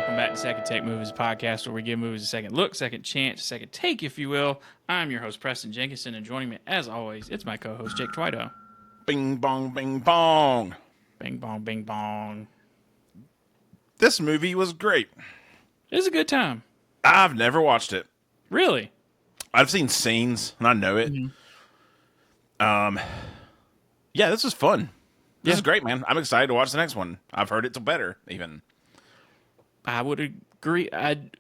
welcome back to Second Take Movies Podcast, where we give movies a second look, second chance, second take, if you will. I'm your host, Preston Jenkinson, and joining me, as always, it's my co-host, Jake Twito. Bing bong, bing bong. Bing bong, bing bong. This movie was great. It was a good time. I've never watched it. Really? I've seen scenes, and I know it. Yeah, this is fun. This is great, man. I'm excited to watch the next one. I've heard it's better, even. I would agree. It's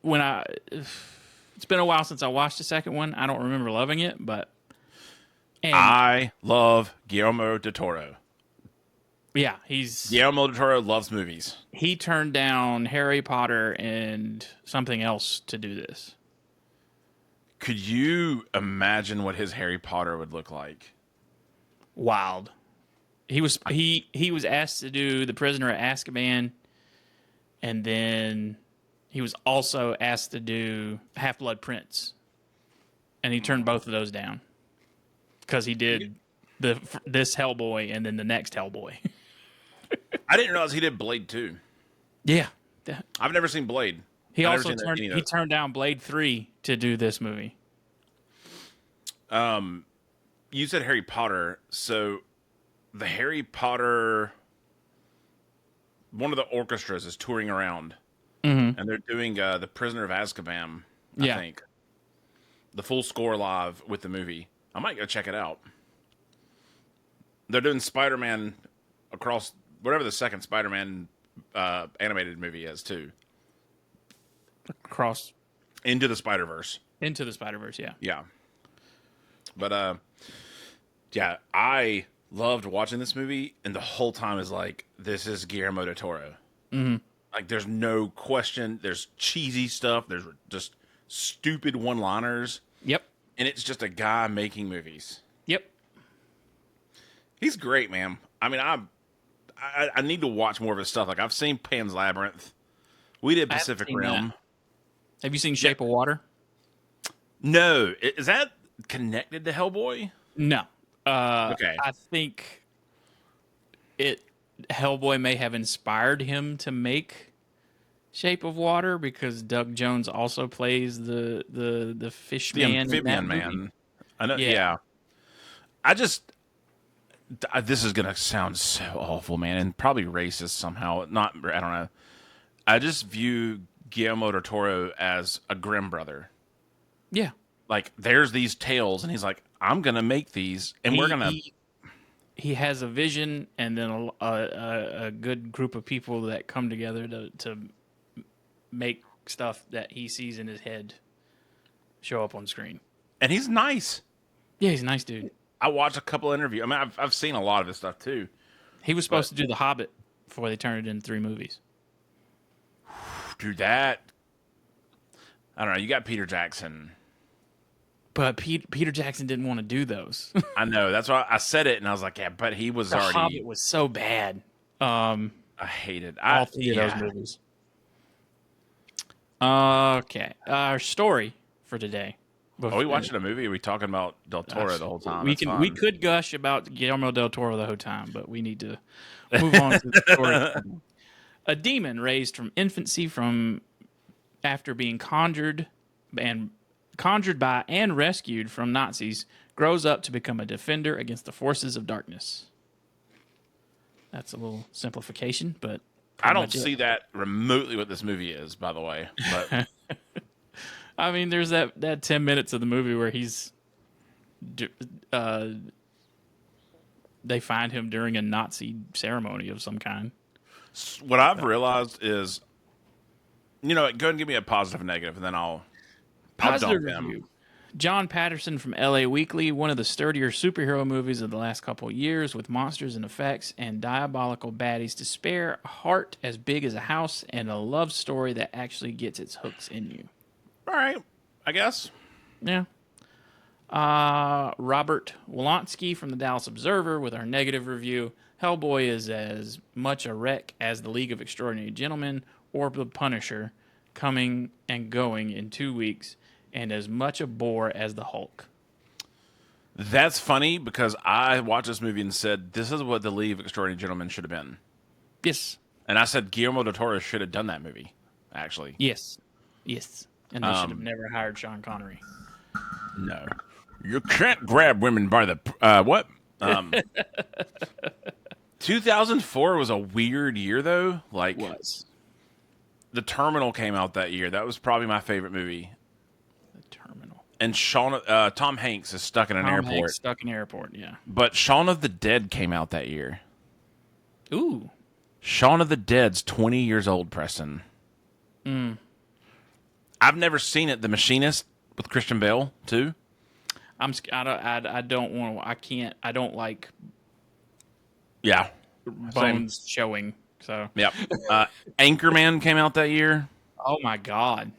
been a while since I watched the second one. I don't remember loving it, but... I love Guillermo Del Toro. Yeah, Guillermo Del Toro loves movies. He turned down Harry Potter and something else to do this. Could you imagine what his Harry Potter would look like? Wild. He was asked to do The Prisoner of Azkaban, and then he was also asked to do Half-Blood Prince, and he turned both of those down because he did this Hellboy and then the next Hellboy. I didn't realize he did Blade 2. Yeah, I've never seen Blade. He also turned down Blade 3 to do this movie. You said Harry Potter, so the Harry Potter, one of the orchestras is touring around, and they're doing The Prisoner of Azkaban, I think. The full score live with the movie. I might go check it out. They're doing Spider-Man across, whatever the second Spider-Man animated movie is, too. Across. Into the Spider-Verse. Into the Spider-Verse, yeah. Yeah. But, yeah, I loved watching this movie, and the whole time is like, this is Guillermo Del Toro. Mm-hmm. Like, there's no question. There's cheesy stuff. There's just stupid one-liners. Yep. And it's just a guy making movies. Yep. He's great, man. I mean, I need to watch more of his stuff. Like, I've seen Pan's Labyrinth. We did Pacific Rim. Have you seen Shape of Water? No. Is that connected to Hellboy? No. Okay. I think Hellboy may have inspired him to make Shape of Water because Doug Jones also plays the fish the man. Amphibian Man. I know. Yeah. This is gonna sound so awful, man, and probably racist somehow. Not, I don't know. I just view Guillermo del Toro as a Grimm brother. Yeah. Like, there's these tales, and he's like, I'm going to make these, and we're going to... He has a vision, and then a good group of people that come together to make stuff that he sees in his head show up on screen. And he's nice. Yeah, he's a nice dude. I watched a couple interviews. I mean, I've seen a lot of his stuff, too. He was supposed to do The Hobbit before they turned it into 3 movies. Dude, that... I don't know. You got Peter Jackson... But Peter Jackson didn't want to do those. I know. That's why I said it, and I was like, yeah, but he was already... The Hobbit was so bad. I hated all 3 of those movies. Okay. Our story for today. Are we watching a movie? Or are we talking about Del Toro the whole time? We could gush about Guillermo Del Toro the whole time, but we need to move on to the story. A demon raised from infancy after being conjured by and rescued from Nazis, grows up to become a defender against the forces of darkness. That's a little simplification, but I don't see that remotely what this movie is, by the way. But I mean, there's that 10 minutes of the movie where they find him during a Nazi ceremony of some kind. What I've realized is, go ahead and give me a positive and negative, and then I'll Positive review. John Patterson from LA Weekly, one of the sturdier superhero movies of the last couple of years with monsters and effects and diabolical baddies to spare, a heart as big as a house, and a love story that actually gets its hooks in you. All right, I guess. Yeah. Robert Wolanski from the Dallas Observer with our negative review. Hellboy is as much a wreck as the League of Extraordinary Gentlemen or the Punisher, coming and going in 2 weeks, and as much a bore as the Hulk. That's funny because I watched this movie and said, this is what the League of Extraordinary Gentlemen should have been. Yes. And I said Guillermo Del Toro should have done that movie. actually. Yes. Yes. And they should have Um, never hired Sean Connery. no, you can't grab women by the what? Um, 2004 was a weird year though. Like Was The Terminal came out that year. That was probably my favorite movie. the Terminal. And Tom Hanks is stuck in an Tom Hanks airport. stuck in airport. Yeah. But Shaun of the Dead came out that year. Ooh. Shaun of the Dead's 20 years old, Preston. I've never seen it. The Machinist with Christian Bale too. I don't want. I can't. I don't like Yeah. bones showing. So. Yep. Anchorman came out that year. Oh my God.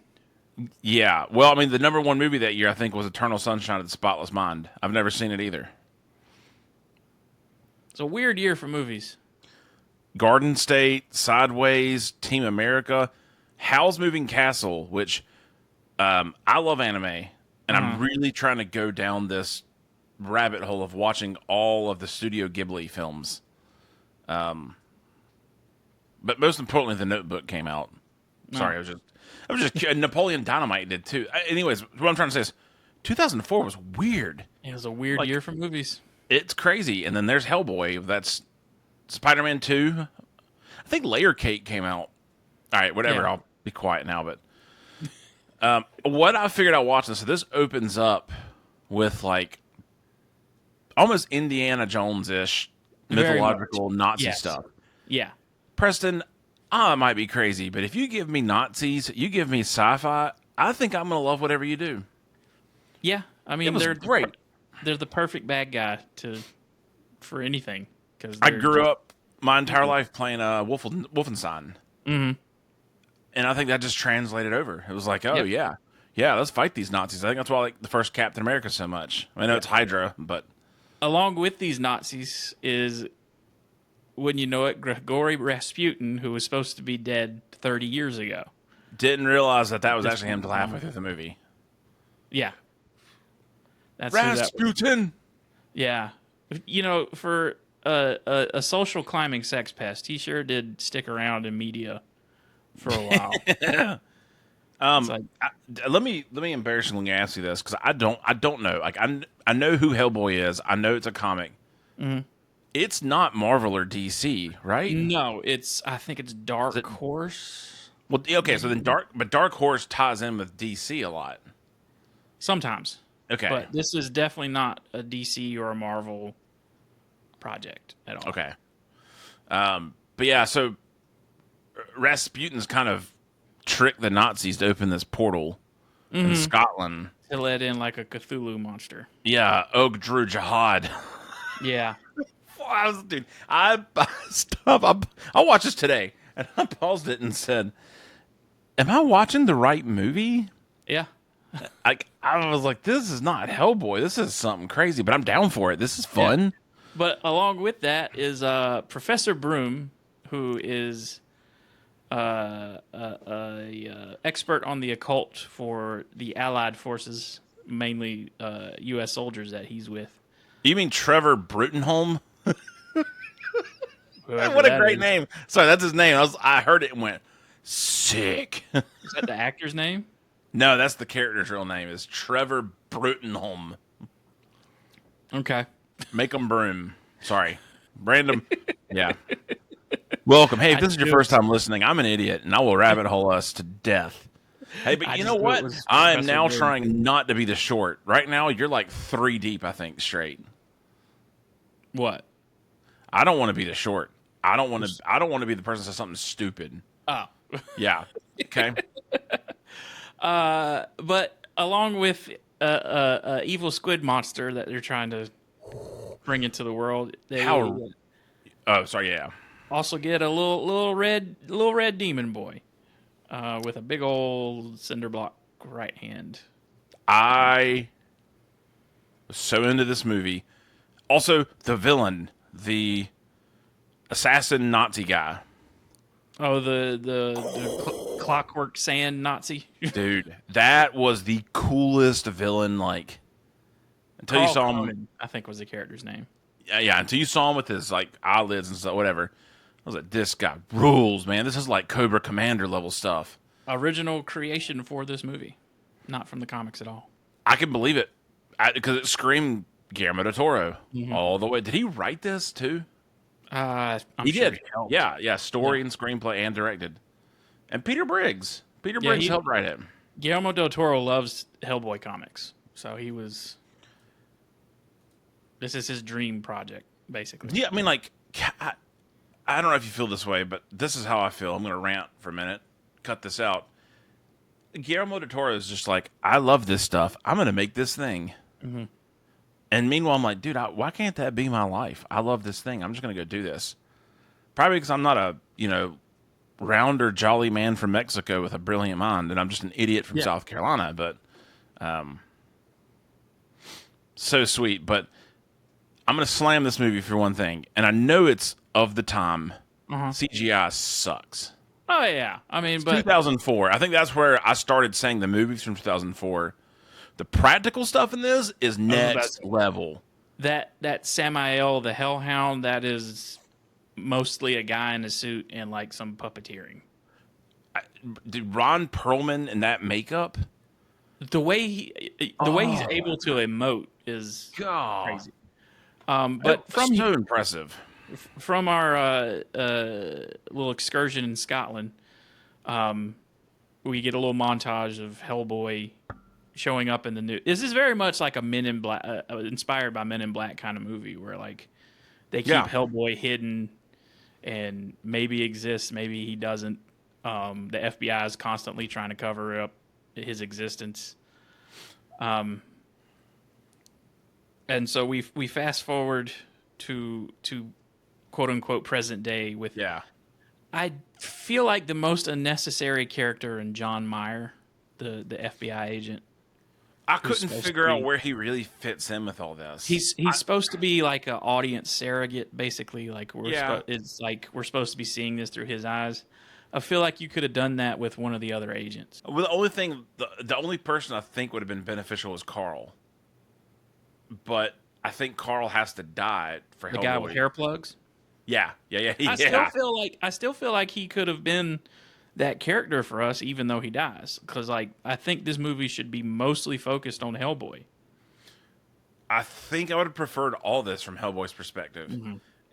Yeah. Well, I mean, the number one movie that year, I think, was Eternal Sunshine of the Spotless Mind. I've never seen it either. It's a weird year for movies. Garden State, Sideways, Team America, Howl's Moving Castle, which I love anime, and I'm really trying to go down this rabbit hole of watching all of the Studio Ghibli films. But most importantly, The Notebook came out. Sorry, I was just Napoleon Dynamite did too. Anyways, what I'm trying to say is 2004 was weird. It was a weird year for movies. It's crazy. And then there's Hellboy. That's Spider-Man 2. I think Layer Cake came out. All right, whatever. Yeah. I'll be quiet now. But what I figured out watching this, so this opens up with like almost Indiana Jones-ish mythological Nazi stuff. Yeah. Preston, I might be crazy, but if you give me Nazis, you give me sci-fi, I think I'm going to love whatever you do. Yeah. I mean, They're great. They're the perfect bad guy for anything. I grew up my entire life playing Wolfenstein. Mm-hmm. And I think that just translated over. It was like, oh, yeah, let's fight these Nazis. I think that's why I like the first Captain America so much. I know it's Hydra, but... Along with these Nazis is, wouldn't you know it, Grigory Rasputin, who was supposed to be dead 30 years ago. Didn't realize that was actually him until halfway through the movie. Yeah. That's Rasputin! Yeah. You know, for a social climbing sex pest, he sure did stick around in media for a while. Let me embarrassingly ask you this, because I don't know. Like I know who Hellboy is. I know it's a comic. Mm-hmm. It's not Marvel or DC, right? No, I think it's Dark Horse. Well, okay, so then Dark Horse ties in with DC a lot. Sometimes. Okay. But this is definitely not a DC or a Marvel project at all. Okay. But yeah, so Rasputin's kind of tricked the Nazis to open this portal in Scotland. To let in like a Cthulhu monster. Yeah, Og Drew Jihad. Yeah. Dude, I watched this today, and I paused it and said, am I watching the right movie? Yeah. I was like, this is not Hellboy. This is something crazy, but I'm down for it. This is fun. Yeah. But along with that is Professor Broom, who is a expert on the occult for the Allied forces, mainly U.S. soldiers that he's with. You mean Trevor Brutenholm? What a great name. Sorry, that's his name. I heard it and went, sick. Is that the actor's name? No, that's the character's real name. Is Trevor Brutenholm. Okay. Make him broom. Sorry. Random. Yeah. Welcome. Hey, if this is your first time listening, I'm an idiot, and I will rabbit hole us to death. Hey, but you know what? I am now trying not to be the short. Right now, you're like 3 deep, I think, straight. What? I don't want to be the short. I don't want to be the person that says something stupid. Oh. Yeah. Okay. But along with evil squid monster that they're trying to bring into the world, they oh, sorry, yeah. also get a little red demon boy with a big old cinder block right hand. I was so into this movie. Also, the villain, the assassin Nazi guy. Oh, the clockwork sand Nazi. Dude, that was the coolest villain, like, until you saw him. I think was the character's name. Yeah, until you saw him with his, like, eyelids and stuff, whatever. I was like, this guy rules, man. This is like Cobra Commander level stuff. original creation for this movie, not from the comics at all. I can believe it because it screamed Guillermo Del Toro Mm-hmm. all the way. Did he write this too? I'm He sure did. he helped. Yeah, Yeah. story and screenplay and directed. And Peter Briggs. Peter Yeah, Briggs helped write it. Guillermo Del Toro loves Hellboy comics, so he was. This is his dream project, basically. Yeah, I mean, like, I don't know if you feel this way, but this is how I feel. I'm going to rant for a minute. Cut this out. Guillermo del Toro is just like, I love this stuff. I'm going to make this thing. Mm-hmm. And meanwhile, I'm like, dude, why can't that be my life? I love this thing. I'm just going to go do this. Probably because I'm not a, rounder, jolly man from Mexico with a brilliant mind, and I'm just an idiot from South Carolina. But so sweet. But I'm going to slam this movie for one thing. And I know it's of the time. CGI sucks. Oh yeah, I mean, It's but 2004. I think that's where I started saying the movies from 2004. The practical stuff in this is next level. that Samael the Hellhound, that is mostly a guy in a suit and like some puppeteering. Did Ron Perlman in that makeup? The way he's able to emote is God, crazy. But from so impressive. From our little excursion in Scotland, we get a little montage of Hellboy showing up in the new. This is very much like a Men in Black, inspired by Men in Black kind of movie, where like they keep Hellboy hidden and maybe exists, maybe he doesn't. The FBI is constantly trying to cover up his existence. And so we fast forward to quote unquote present day with I feel like the most unnecessary character in John Meyer, the FBI agent. I couldn't figure out where he really fits in with all this. He's supposed to be like an audience surrogate, basically. Like it's like we're supposed to be seeing this through his eyes. I feel like you could have done that with one of the other agents. Well, the only person I think would have been beneficial was Carl. But I think Carl has to die for the Hellboy. guy with hair plugs. Yeah. I still feel like he could have been that character for us, even though he dies. Because like I think this movie should be mostly focused on Hellboy. I think I would have preferred all this from Hellboy's perspective,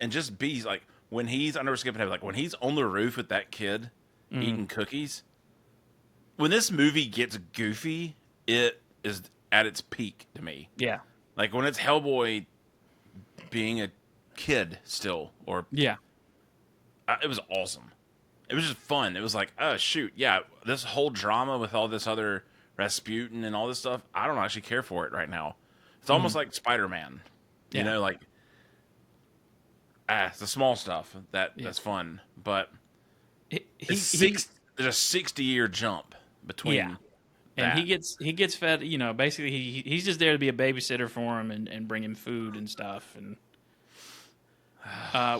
and just be like when he's under skipping heaven, like when he's on the roof with that kid eating cookies. When this movie gets goofy, it is at its peak to me. Yeah. Like when it's Hellboy being a kid still, or it was awesome. It was just fun. It was like, oh shoot, yeah, this whole drama with all this other Rasputin and all this stuff, I don't actually care for it right now. It's almost like Spider-Man, you know, like it's the small stuff that's fun, but there's a 60-year jump between. And he gets fed, basically he's just there to be a babysitter for him and bring him food and stuff. And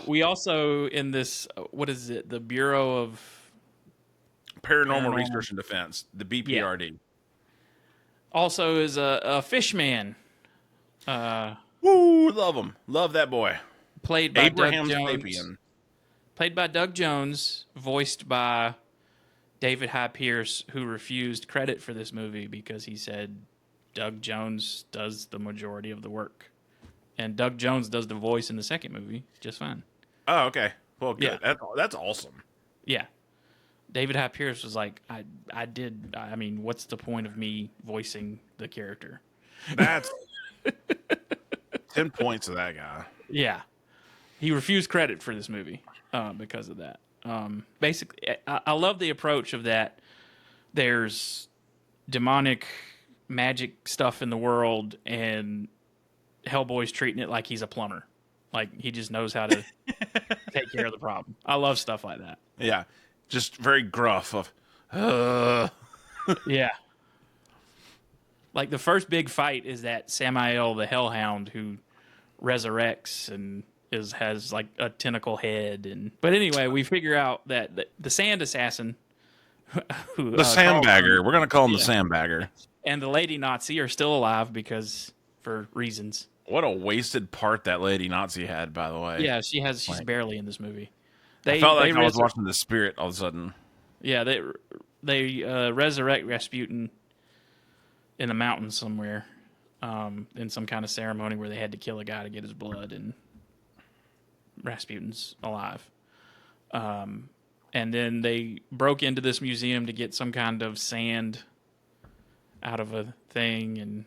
we also, in this, what is it? The Bureau of Paranormal Research and Defense, the BPRD. Also is a fish man. Woo, love him. Love that boy. Played by Abraham Doug Jones. Sapien. Played by Doug Jones, voiced by David Hyde Pierce, who refused credit for this movie because he said Doug Jones does the majority of the work. And Doug Jones does the voice in the second movie just fine. Oh, okay. Well, good. Yeah. That's awesome. Yeah. David Hyde Pierce was like, I mean, what's the point of me voicing the character? That's 10 points to that guy. Yeah. He refused credit for this movie because of that. Basically, I love the approach of that. There's demonic magic stuff in the world, and Hellboy's treating it like he's a plumber. Like, he just knows how to take care of the problem. I love stuff like that. Yeah. Just very gruff of, Yeah. Like, the first big fight is that Samael the Hellhound who resurrects and has like a tentacle head. But anyway, we figure out that the sand assassin, the sandbagger, we're going to call him the sandbagger, and the lady Nazi are still alive because for reasons. What a wasted part that lady Nazi had, by the way. Yeah, she's barely in this movie. I felt like I was watching The Spirit all of a sudden. Yeah, they resurrect Rasputin in the mountains somewhere, in some kind of ceremony where they had to kill a guy to get his blood, and Rasputin's alive. And then they broke into this museum to get some kind of sand out of a thing, and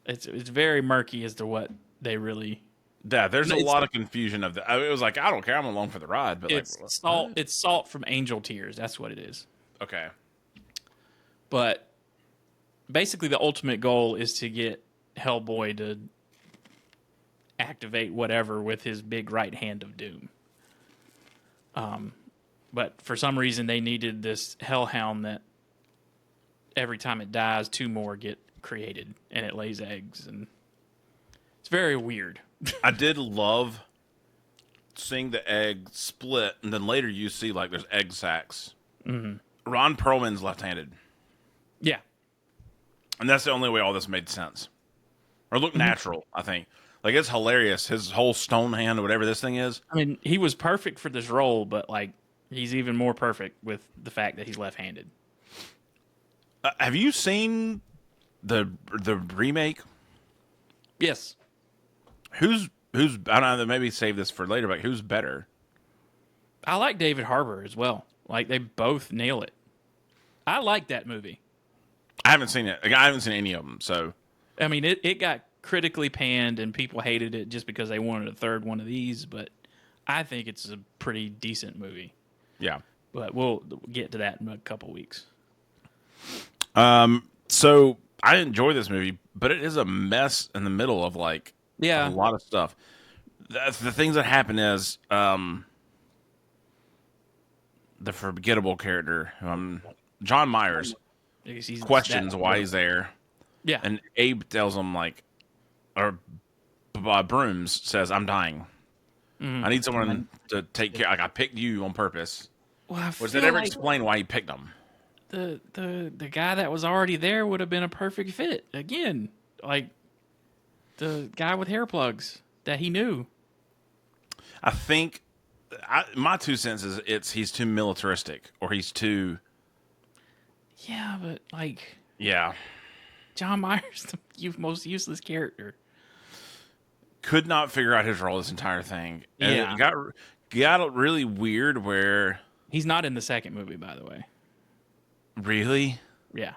it's very murky as to what they really. Yeah, there's a lot of confusion of that. It was like, I don't care, I'm along for the ride, but It's like, salt. what? It's salt from angel tears. That's what it is. Okay. But basically, the ultimate goal is to get Hellboy to activate whatever with his big right hand of doom. But for some reason, they needed this hellhound that every time it dies, 2 more get created, and it lays eggs, and it's very weird. I did love seeing the egg split, and then later you see like there's egg sacs. Mm-hmm. Ron Perlman's left-handed, Yeah. and that's the only way all this made sense or looked natural. I think like it's hilarious. His whole stone hand or whatever this thing is. I mean, he was perfect for this role, but like he's even more perfect with the fact that he's left-handed. Have you seen the remake? Yes. Who's I don't know, maybe save this for later, but who's better? I like David Harbour as well. Like, they both nail it. I like that movie. I haven't seen it. Like, I haven't seen any of them, so. I mean, it got critically panned and people hated it just because they wanted a third one of these, but I think it's a pretty decent movie. Yeah. But we'll get to that in a couple weeks. So I enjoy this movie, but it is a mess in the middle of like a lot of stuff. The things that happen is the forgettable character, John Myers, He's questions why he's there. Yeah. And Abe tells him like, or Brooms says, "I'm dying. I need someone to take care. Like I picked you on purpose." Well, Was it ever explained why he picked him? The guy that was already there would have been a perfect fit. Again, like the guy with hair plugs that he knew. I think my 2 cents is he's too militaristic, or he's too. Yeah, but like Yeah. John Myers, the most useless character. Could not figure out his role this entire thing. And Yeah. it got really weird where. He's not in the second movie, by the way. Really? Yeah.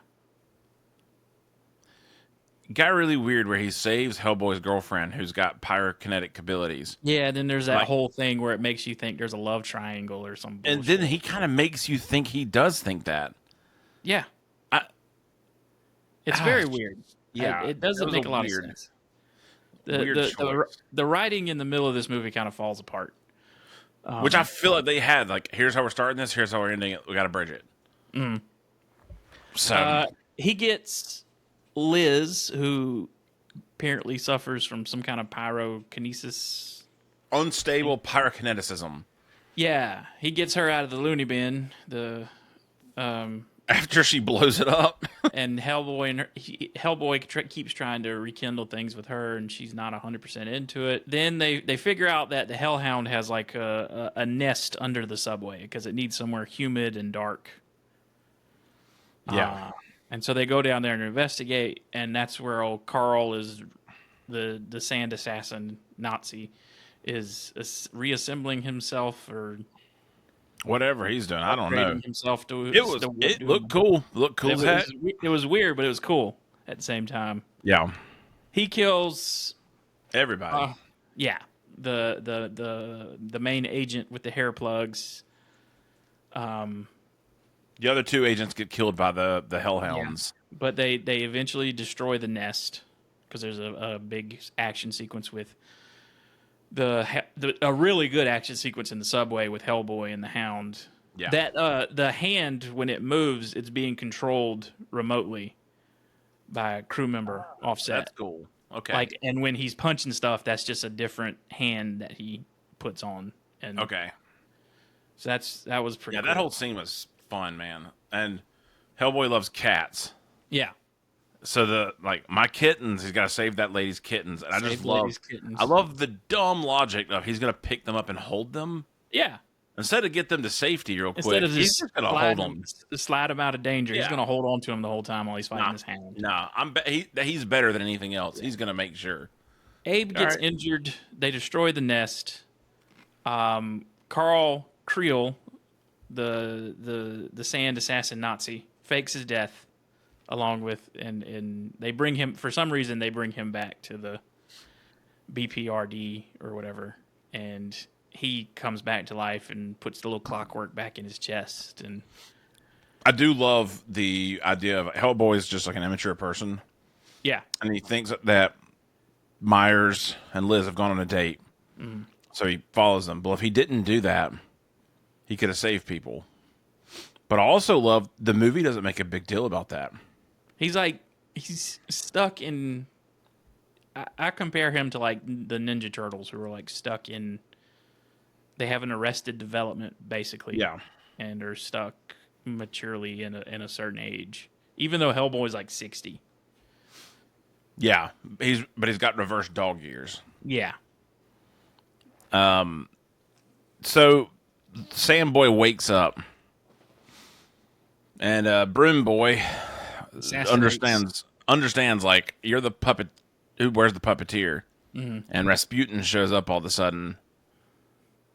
Got really weird where he saves Hellboy's girlfriend who's got pyrokinetic abilities. Yeah, then there's that whole thing where it makes you think there's a love triangle or some bullshit. And then he kind of makes you think he does think that. Yeah. It's very weird. Yeah. It doesn't make a lot of sense. The writing in the middle of this movie kind of falls apart. Which I feel like they had, like, here's how we're starting this, here's how we're ending it, we got to bridge it. So he gets Liz, who apparently suffers from some kind of pyrokinesis. Unstable pyrokineticism. Yeah, he gets her out of the loony bin. After she blows it up. And Hellboy keeps trying to rekindle things with her, and she's not 100% into it. Then they figure out that the Hellhound has like a nest under the subway because it needs somewhere humid and dark. Yeah. And so they go down there and investigate, and that's where old Carl is, the sand assassin Nazi, is reassembling himself or whatever he's doing, I don't know. Himself to it looked cool. Looked cool as heck. It was weird, but it was cool at the same time. Yeah. He kills everybody. Yeah. The main agent with the hair plugs. The other 2 agents get killed by the Hellhounds. Yeah. But they eventually destroy the nest because there's a big action sequence with a really good action sequence in the subway with Hellboy and the Hound. Yeah. That the hand, when it moves, it's being controlled remotely by a crew member offset. That's cool. Okay. Like, and when he's punching stuff, that's just a different hand that he puts on. And okay. So that was pretty. Yeah, cool. that whole scene was fun, man. And Hellboy loves cats. Yeah. So my kittens, he's got to save that lady's kittens, and I just love the dumb logic of he's gonna pick them up and hold them. Yeah. instead of get them to safety real Instead quick, of he's just just gonna hold them. slide him out of danger, he's Yeah. going to hold on to him the whole time while he's fighting Nah, his hand. nah. He's better than anything else. He's gonna make sure. Abe All gets right. injured. They destroy the nest. Carl Creel, the sand assassin Nazi, fakes his death, along with and they bring him for some reason they bring him back to the BPRD or whatever, and he comes back to life and puts the little clockwork back in his chest. And I do love the idea of Hellboy is just like an immature person, yeah, and he thinks that Myers and Liz have gone on a date, so he follows them. But if he didn't do that, he could have saved people. But I also love the movie doesn't make a big deal about that. he's stuck in. I compare him to like the Ninja Turtles, who are like stuck in. They have an arrested development basically, Yeah. and are stuck maturely in a certain age. Even though Hellboy's like 60. Yeah, he's got reverse dog years. Yeah. So Sandboy wakes up, and Broom Boy understands like you're the puppet. Where's the puppeteer? And Rasputin shows up all of a sudden,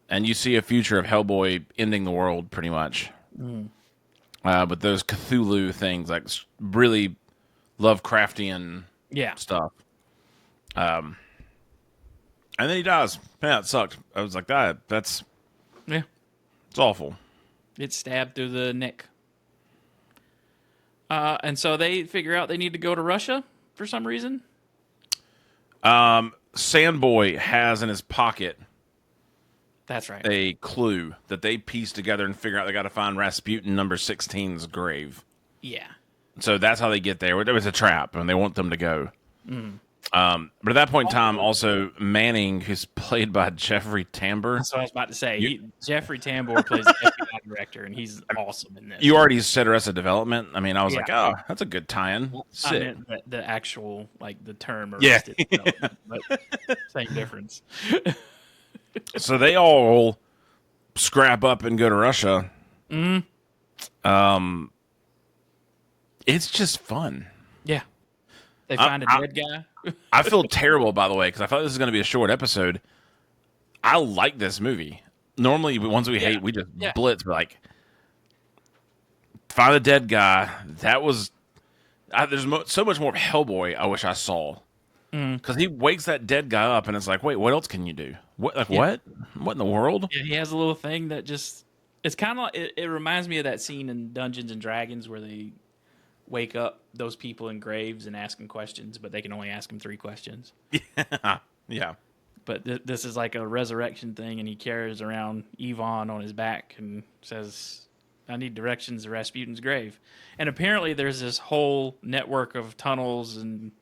and you see a future of Hellboy ending the world pretty much. With those Cthulhu things, like really Lovecraftian Yeah. stuff. And then he dies. Yeah, it sucked. I was like, that's Yeah. it's awful. It's stabbed through the neck. And so they figure out they need to go to Russia for some reason. Sandboy has in his pocket That's right. a clue that they piece together and figure out they got to find Rasputin number 16's grave. Yeah. So that's how they get there. It was a trap, and they want them to go. But at that point in time, also Manning, who's played by Jeffrey Tambor. That's what I was about to say. Jeffrey Tambor plays the FBI director, and he's awesome in this. You already said Arrested Development. I mean, I was Yeah. like, oh, that's a good tie-in. I Sick. meant the actual, like, the term Yeah. arrested development, but same difference. So they all scrap up and go to Russia. It's just fun. Yeah. They find a dead guy. I feel terrible, by the way, because I thought this was going to be a short episode. I like this movie. Normally, the ones we hate, we just blitz. But like, find a dead guy. That was. There's so much more of Hellboy. I wish I saw because he wakes that dead guy up, and it's like, wait, what else can you do? What? Like what? What in the world? Yeah, he has a little thing that just. It's kind of. It reminds me of that scene in Dungeons and Dragons where they wake up those people in graves and ask them questions, but they can only ask them 3 questions. Yeah. But this is like a resurrection thing, and he carries around Yvonne on his back and says, I need directions to Rasputin's grave. And apparently there's this whole network of tunnels and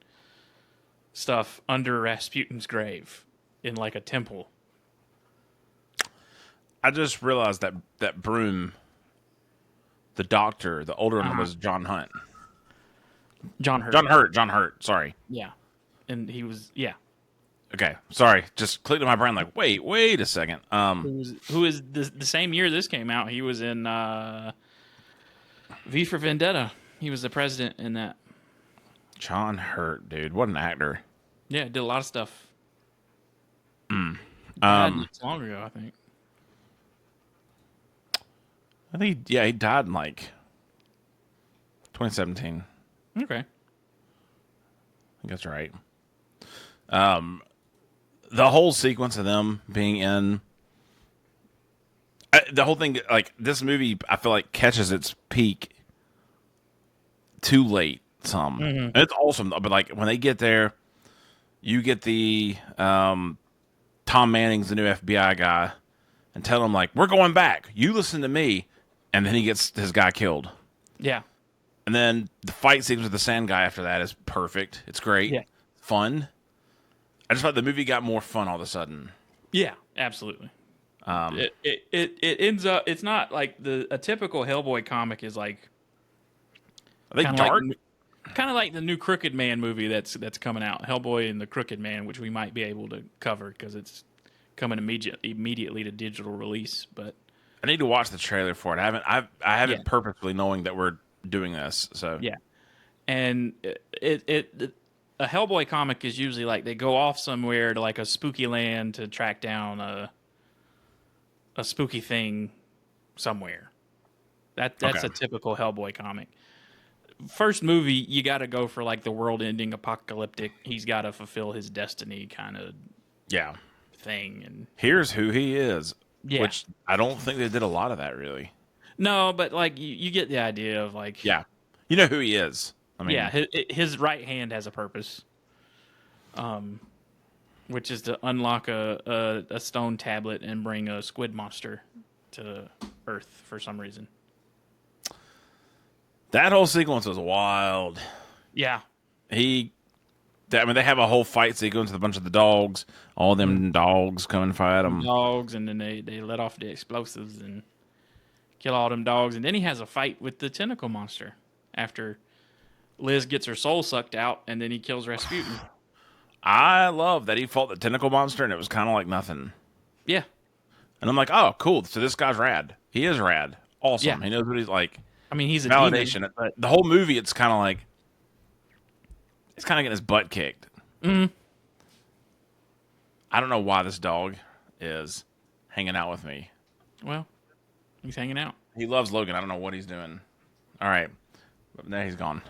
stuff under Rasputin's grave in like a temple. I just realized that Broom, the doctor, the older one was John Hunt. John Hurt. John Hurt. Sorry. Yeah. And he was, yeah. Okay, sorry. Just clicked in my brain like, wait a second. Who is the same year this came out? He was in V for Vendetta. He was the president in that. John Hurt, dude. What an actor. Yeah, did a lot of stuff. Died long ago, I think. He died in like 2017. Okay. I think that's right. The whole sequence of them being in the whole thing, like this movie, I feel like catches its peak too late. And it's awesome, but like when they get there, you get the Tom Manning's the new FBI guy, and tell him like we're going back. You listen to me, and then he gets his guy killed. Yeah. And then the fight sequence with the sand guy after that is perfect. It's great. Yeah. Fun. I just thought the movie got more fun all of a sudden. Yeah, absolutely. It ends up. It's not like a typical Hellboy comic is like. Are they dark? Kind of like the new Crooked Man movie that's coming out, Hellboy and the Crooked Man, which we might be able to cover because it's coming immediately to digital release. But I need to watch the trailer for it. I Yeah, haven't purposely knowing that we're doing this. So yeah. And a Hellboy comic is usually like they go off somewhere to like a spooky land to track down a spooky thing somewhere. That's okay, a typical Hellboy comic. First movie, you got to go for like the world-ending apocalyptic. He's got to fulfill his destiny kind of yeah. thing, and Here's who he is, yeah, which I don't think they did a lot of that really. no, but like you get the idea of like Yeah, you know who he is. I yeah, mean, his right hand has a purpose, which is to unlock a stone tablet and bring a squid monster to Earth for some reason. that whole sequence was wild. Yeah, He, I mean, they have a whole fight sequence with a bunch of the dogs. All them dogs come and fight him. dogs, and then they let off the explosives and kill all them dogs, and then he has a fight with the tentacle monster after Liz gets her soul sucked out, and then he kills Rasputin. I love that he fought the tentacle monster and it was kind of like nothing. Yeah, And I'm like, oh, cool. So this guy's rad. He is rad. Awesome. yeah. He knows what he's like. I mean, he's a Validation. demon, but The whole movie, it's kind of like, it's kind of getting his butt kicked. I don't know why this dog is hanging out with me. well, he's hanging out. He loves Logan. I don't know what he's doing. All right. But now he's gone.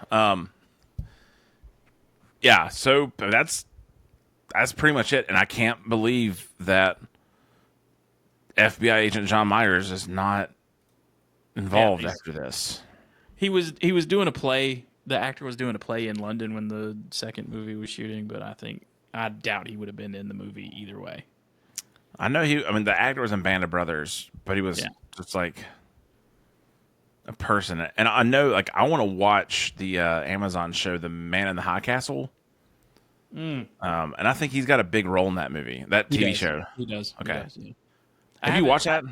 Yeah, so that's pretty much it. And I can't believe that FBI agent John Myers is not involved after this. He was doing a play. The actor was doing a play in London when the second movie was shooting, but I doubt he would have been in the movie either way. I know the actor was in Band of Brothers, but he was just like a person. And I know, like, I want to watch the Amazon show, The Man in the High Castle. And I think he's got a big role in that movie, that TV show. He does. Okay. He does, yeah. Have you watched that?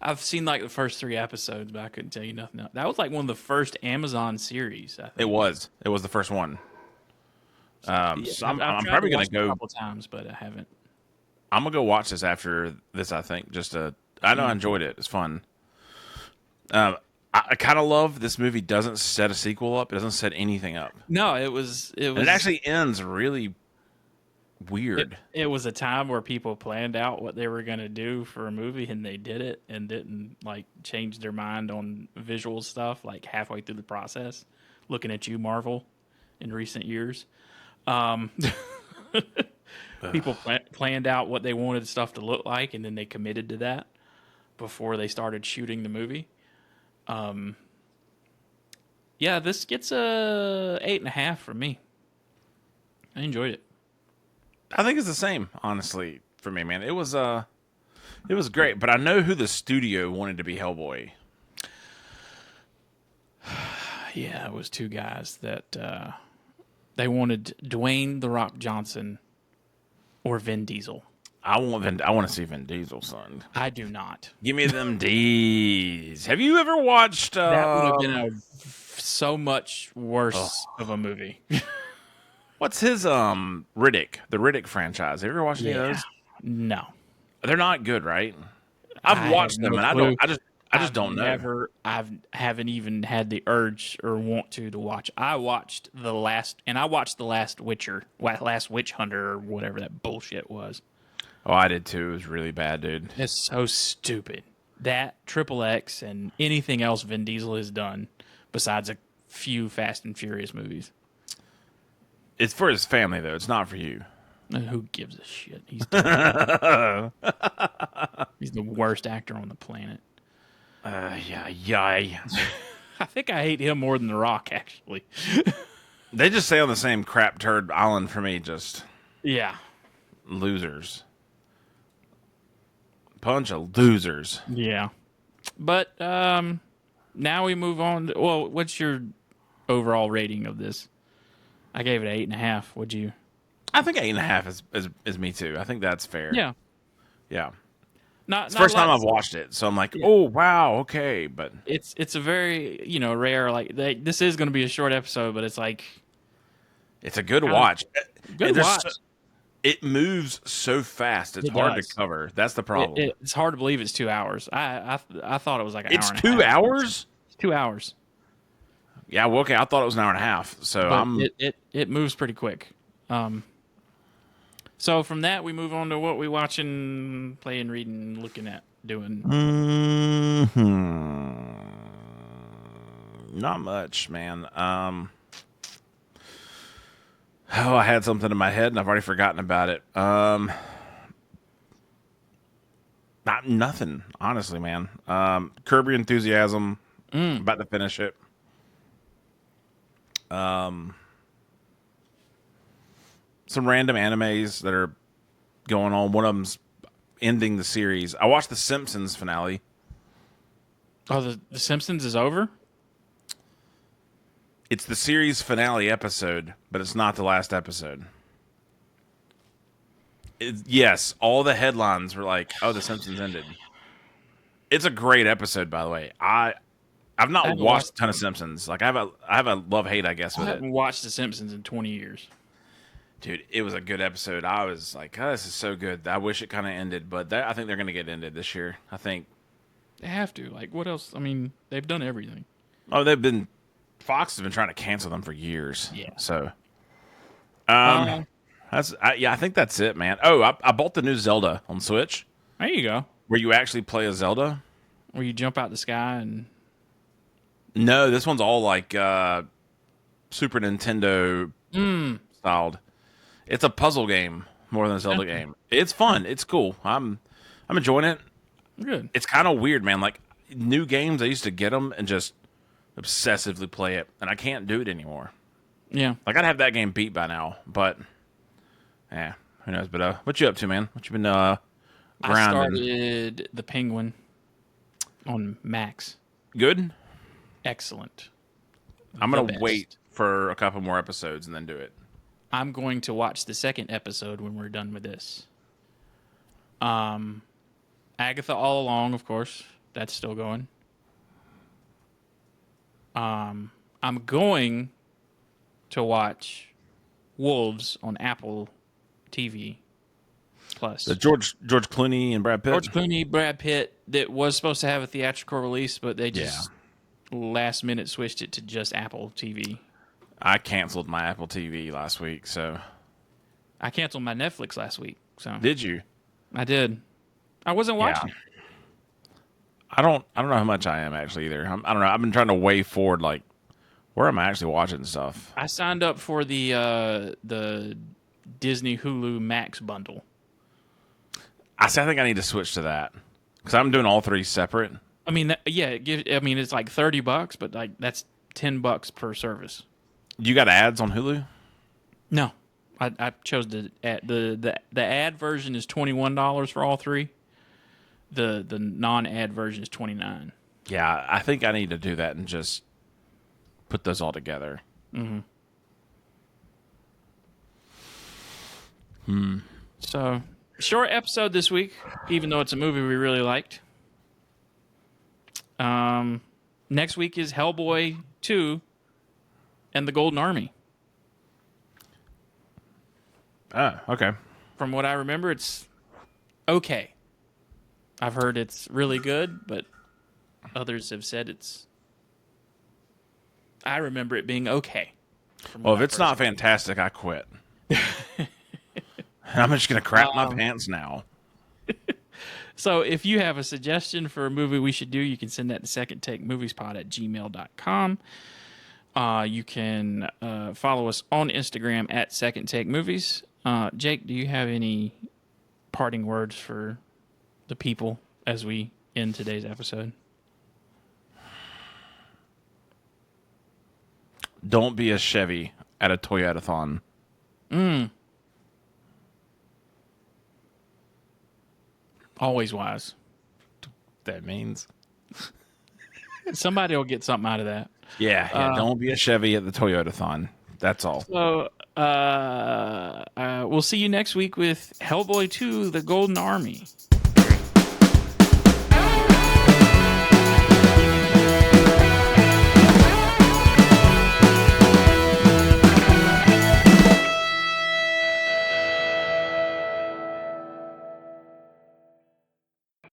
I've seen like the first 3 episodes, but I couldn't tell you nothing else. That was like one of the first Amazon series, I think. It was the first one. So I'm probably going to go a couple times, but I haven't. I'm going to go watch this after this, I think. I know I enjoyed it. It's fun. I kind of love this movie doesn't set a sequel up. It doesn't set anything up. No, it was. And it actually ends really weird. It was a time where people planned out what they were going to do for a movie, and they did it and didn't like change their mind on visual stuff like halfway through the process. Looking at you, Marvel, in recent years. People planned out what they wanted stuff to look like, and then they committed to that before they started shooting the movie. Yeah, this gets a 8.5 from me. I enjoyed it. I think it's the same, honestly, for me, man. It was great, but I know who the studio wanted to be Hellboy. Yeah, it was 2 guys that they wanted Dwayne "The Rock" Johnson or Vin Diesel. I want to see Vin Diesel, son. I do not. Give me them D's. Have you ever watched? That would have been so much worse of a movie. What's his Riddick? The Riddick franchise. Have you ever watched any of those? No. They're not good, right? I've watched them, and I just don't know. I haven't even had the urge or want to watch. I watched the last Witch Hunter, or whatever that bullshit was. Oh, I did too. It was really bad, dude. It's so stupid. That XXX and anything else Vin Diesel has done, besides a few Fast and Furious movies. It's for his family, though. It's not for you. Who gives a shit? He's the worst actor on the planet. Yeah. I think I hate him more than The Rock, actually. They just stay on the same crap turd island for me. Just Yeah. losers. Bunch of losers. Yeah. But now we move on. Well, what's your overall rating of this? I gave it an 8.5. Would you? I think 8.5 is me too. I think that's fair. Yeah. Yeah. It's the first time I've watched it, so I'm like, oh wow, okay. But it's a very rare this is going to be a short episode, but it's like it's a good watch. Good watch. It moves so fast; it's It hard to does. cover. That's the problem. It's hard to believe it's 2 hours. I thought it was like an hour It's and a two half. hours. It's 2 hours, Yeah, well, okay. I thought it was an hour and a half. So but I'm. it moves pretty quick. So from that we move on to what we watching, playing, reading, looking at, doing. Not much, man. Oh, I had something in my head and I've already forgotten about it. Not nothing, honestly, man. Curb Your Enthusiasm. About to finish it. Some random animes that are going on. One of them's ending the series. I watched the Simpsons finale. Oh, the Simpsons is over? It's the series finale episode, but it's not the last episode. Yes, all the headlines were like, "Oh, the Simpsons ended." It's a great episode, by the way. I've I not haven't watched a watched ton of Simpsons. Like I have a love hate, I guess, I with it. haven't watched the Simpsons in 20 years. Dude, it was a good episode. I was like, "Oh, this is so good." I wish it kind of ended, but I think they're going to get ended this year. I think. They have to. Like, what else? I mean, they've done everything. Oh, Fox has been trying to cancel them for years. Yeah. So, Uh, I think that's it, man. Oh, I bought the new Zelda on Switch, there you go. where you actually play a Zelda. Where you jump out the sky and No, this one's all like Super Nintendo styled. It's a puzzle game more than a Zelda game. It's fun. It's cool. I'm enjoying it. good. It's kind of weird, man. Like new games, I used to get them and just obsessively play it, and I can't do it anymore. Yeah. Like I'd have that game beat by now, but yeah, who knows? But what you up to, man? What you been I grinding? started The Penguin on Max. Good. Excellent. I'm The gonna best. wait for a couple more episodes and then do it. I'm going to watch the second episode when we're done with this. Agatha All Along, of course. That's still going. I'm going to watch Wolves on Apple TV Plus. The George Clooney and Brad Pitt. George Clooney, Brad Pitt, that was supposed to have a theatrical release, but they just last minute switched it to just Apple TV. I canceled my Apple TV last week, so I canceled my Netflix last week. So did you? I did. I wasn't watching. Yeah. I don't know how much I am actually either. I don't know. I've been trying to weigh forward like where am I actually watching stuff. I signed up for the Disney Hulu Max bundle. I think I need to switch to that because I'm doing all three separate. I mean, it's like $30, but like that's $10 per service. You got ads on Hulu? No, I chose the ad version is $21 for all three. The non-ad version is $29. Yeah, I think I need to do that and just put those all together. So short episode this week, even though it's a movie we really liked. Next week is Hellboy 2 and the Golden Army. Oh, okay. From what I remember, it's okay. I've heard it's really good, but others have said it's... I remember it being okay. Well, if it's not fantastic, I quit. I'm just going to crap my pants now. So if you have a suggestion for a movie we should do, you can send that to secondtakemoviespod@gmail.com. You can follow us on Instagram at Second Take Movies. Jake, do you have any parting words for the people as we end today's episode? Don't be a Chevy at a Toyota-thon. Always wise. That means. Somebody will get something out of that. Yeah, don't be a Chevy at the Toyota-thon. That's all. So we'll see you next week with Hellboy 2, The Golden Army.